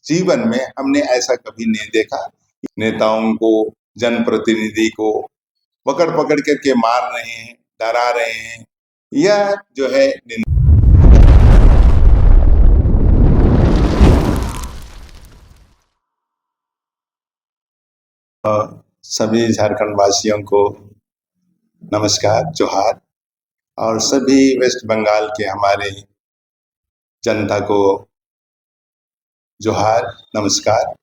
जीवन में हमने ऐसा कभी नहीं देखा। नेताओं को, जनप्रतिनिधि को पकड़ पकड़ करके मार रहे हैं, डरा रहे हैं। यह जो है सभी झारखंड वासियों को नमस्कार, जोहार। और सभी वेस्ट बंगाल के हमारे जनता को जोहार, नमस्कार।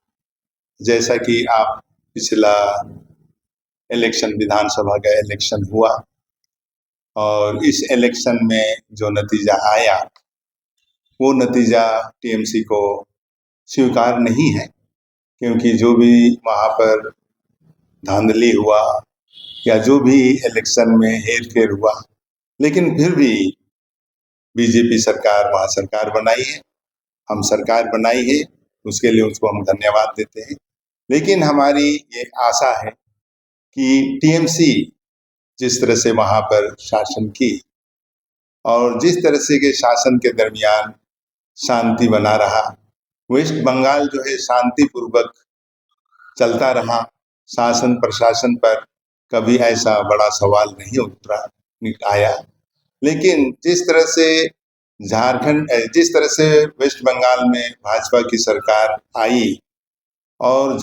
जैसा कि आप पिछला इलेक्शन, विधानसभा का इलेक्शन हुआ और इस इलेक्शन में जो नतीजा आया वो नतीजा टीएमसी को स्वीकार नहीं है, क्योंकि जो भी वहाँ पर धांधली हुआ या जो भी इलेक्शन में हेर फेर हुआ, लेकिन फिर भी बीजेपी सरकार वहाँ सरकार बनाई है। हम सरकार बनाई है, उसके लिए उसको हम धन्यवाद देते हैं। लेकिन हमारी ये आशा है कि टीएमसी जिस तरह से वहाँ पर शासन की और जिस तरह से के शासन के दरमियान शांति बना रहा, वेस्ट बंगाल जो है शांतिपूर्वक चलता रहा। शासन प्रशासन पर कभी ऐसा बड़ा सवाल नहीं उतरा आया। लेकिन जिस तरह से जिस तरह से वेस्ट बंगाल में भाजपा की सरकार आई और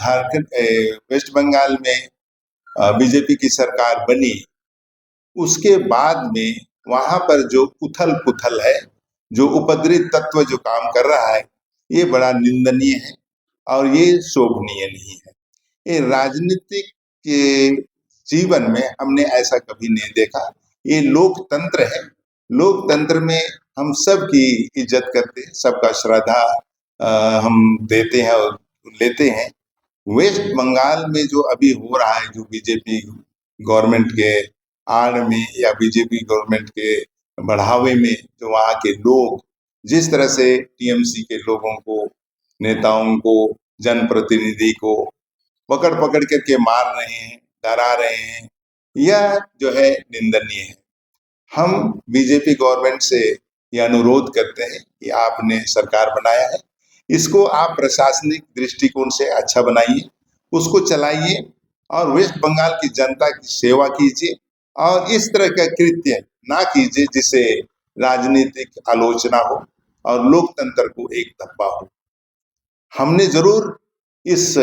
वेस्ट बंगाल में बीजेपी की सरकार बनी, उसके बाद में वहां पर जो उथल पुथल है, जो उपद्रवी तत्व जो काम कर रहा है, ये बड़ा निंदनीय है और ये शोभनीय नहीं है। ये राजनीतिक के जीवन में हमने ऐसा कभी नहीं देखा। ये लोकतंत्र है। लोकतंत्र में हम सब की इज्जत करते हैं, सबका श्रद्धा हम देते हैं और लेते हैं। वेस्ट बंगाल में जो अभी हो रहा है, जो बीजेपी गवर्नमेंट के आड़ में या बीजेपी गवर्नमेंट के बढ़ावे में जो वहाँ के लोग जिस तरह से टीएमसी के लोगों को, नेताओं को, जनप्रतिनिधि को पकड़ पकड़ करके मार रहे हैं, डरा रहे हैं, यह जो है निंदनीय है। हम बीजेपी गवर्नमेंट से ये अनुरोध करते हैं कि आपने सरकार बनाया है, इसको आप प्रशासनिक दृष्टिकोण से अच्छा बनाइए, उसको चलाइए और वेस्ट बंगाल की जनता की सेवा कीजिए और इस तरह का कृत्य ना कीजिए जिससे राजनीतिक आलोचना हो और लोकतंत्र को एक धब्बा हो। हमने जरूर इस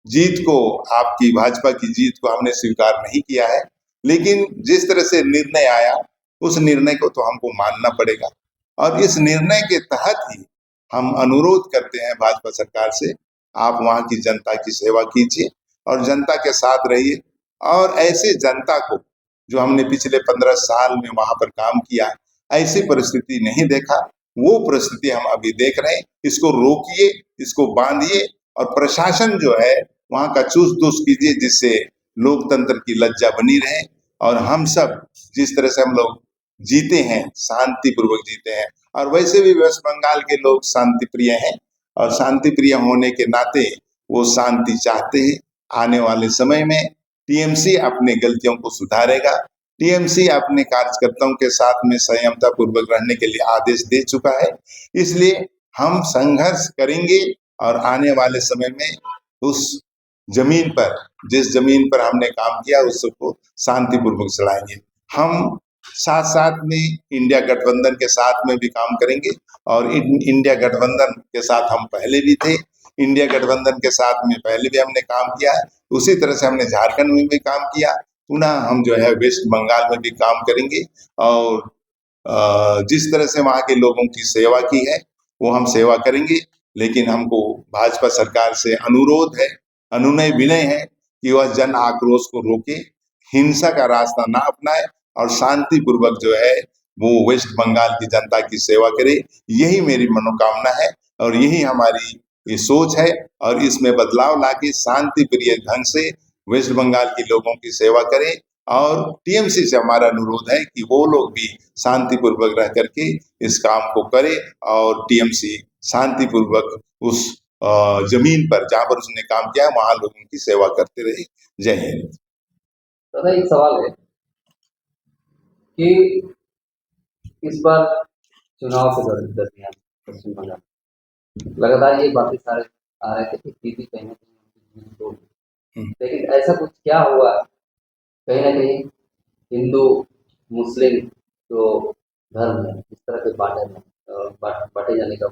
जीत को, आपकी भाजपा की जीत को हमने स्वीकार नहीं किया है, लेकिन जिस तरह से निर्णय आया उस निर्णय को तो हमको मानना पड़ेगा और इस निर्णय के तहत ही हम अनुरोध करते हैं भाजपा सरकार से, आप वहाँ की जनता की सेवा कीजिए और जनता के साथ रहिए। और ऐसे जनता को जो हमने पिछले 15 साल में वहाँ पर काम किया, ऐसी परिस्थिति नहीं देखा, वो परिस्थिति हम अभी देख रहे हैं। इसको रोकिए, इसको बांधिए और प्रशासन जो है वहाँ का चुस्त दुरुस्त कीजिए, जिससे लोकतंत्र की लज्जा बनी रहे और हम सब जिस तरह से हम लोग जीते हैं, शांतिपूर्वक जीते हैं। और वैसे भी वेस्ट बंगाल के लोग शांति प्रिय हैं और शांति प्रिय होने के नाते वो शांति चाहते हैं। आने वाले समय में टीएमसी अपने गलतियों को सुधारेगा। टीएमसी अपने कार्यकर्ताओं के साथ में संयमता पूर्वक रहने के लिए आदेश दे चुका है। इसलिए हम संघर्ष करेंगे और आने वाले समय में उस जमीन पर, जिस जमीन पर हमने काम किया, उसको शांतिपूर्वक चलाएंगे। हम साथ साथ में इंडिया गठबंधन के साथ में भी काम करेंगे और इंडिया गठबंधन के साथ हम पहले भी थे, इंडिया गठबंधन के साथ में पहले भी हमने काम किया है। उसी तरह से हमने झारखंड में भी काम किया, पुनः हम जो है वेस्ट बंगाल में भी काम करेंगे और जिस तरह से वहाँ के लोगों की सेवा की है वो हम सेवा करेंगे। लेकिन हमको भाजपा सरकार से अनुरोध है, अनुनय विनय है कि वह जन आक्रोश को रोके, हिंसा का रास्ता ना अपनाए और शांतिपूर्वक जो है वो वेस्ट बंगाल की जनता की सेवा करे। यही मेरी मनोकामना है और यही हमारी ये सोच है और इसमें बदलाव लाके शांति प्रिय ढंग से वेस्ट बंगाल के लोगों की सेवा करें। और टीएमसी से हमारा अनुरोध है कि वो लोग भी शांतिपूर्वक रह करके इस काम को करे और टीएमसी शांतिपूर्वक उस जमीन पर जहाँ पर उसने काम किया वहां लोगों की सेवा करते रहे। जय हिंद। दादा, एक सवाल है कि इस बार चुनाव के दरमियान पश्चिम बंगाल लगातार ये बातें सारे आ रहे थे कि दीदी कहीं ना कहीं उनकी तोड़ दी। हम्म। लेकिन ऐसा कुछ क्या हुआ कहीं ना कहीं हिंदू मुस्लिम जो धर्म है इस तरह के बांटे जाने का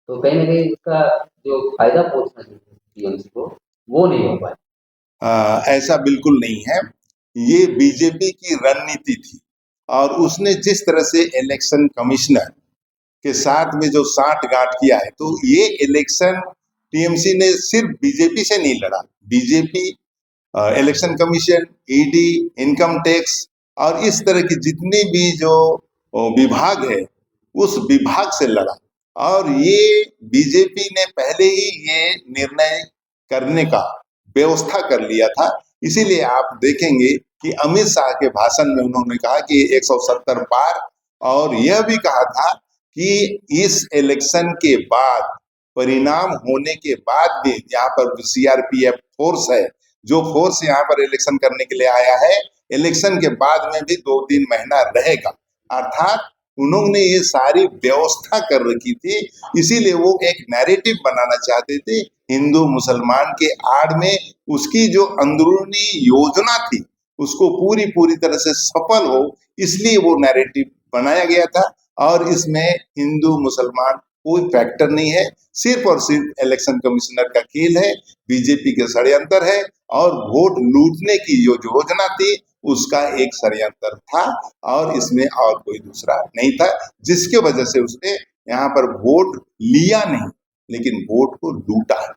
तो कहीं ना कहीं उसका जो फायदा पहुंचना चाहिए टीएमसी को वो नहीं हो पाया। ऐसा बिल्कुल नहीं है। ये बीजेपी की रणनीति थी और उसने जिस तरह से इलेक्शन कमिश्नर के साथ में जो साठ-गांठ किया है, तो ये इलेक्शन टीएमसी ने सिर्फ बीजेपी से नहीं लड़ा। BJP, election commission, ED, income tax और इस तरह की जितनी भी जो विभाग है, उस विभाग से लड़ा। और ये बीजेपी ने पहले ही ये निर्णय करने का व्यवस्था कर लिया था। इसीलिए आप देखेंगे कि अमित शाह के भाषण में उन्होंने कहा कि 170 पार, और यह भी कहा था कि इस इलेक्शन के बाद, परिणाम होने के बाद भी यहाँ पर सीआरपीएफ फोर्स है, जो फोर्स यहाँ पर इलेक्शन करने के लिए आया है, इलेक्शन के बाद में भी 2-3 महीना रहेगा। अर्थात उन्होंने ये सारी व्यवस्था कर रखी थी। इसीलिए वो एक नैरेटिव बनाना चाहते थे हिंदू मुसलमान के आड़ में। उसकी जो अंदरूनी योजना थी उसको पूरी तरह से सफल हो, इसलिए वो नैरेटिव बनाया गया था। और इसमें हिंदू मुसलमान कोई फैक्टर नहीं है, सिर्फ और सिर्फ इलेक्शन कमिश्नर का खेल है, बीजेपी के षड्यंत्र है। और वोट लूटने की जो योजना थी उसका एक षड्यंत्र था, और इसमें और कोई दूसरा नहीं था, जिसके वजह से उसने यहाँ पर वोट लिया नहीं लेकिन वोट को लूटा है।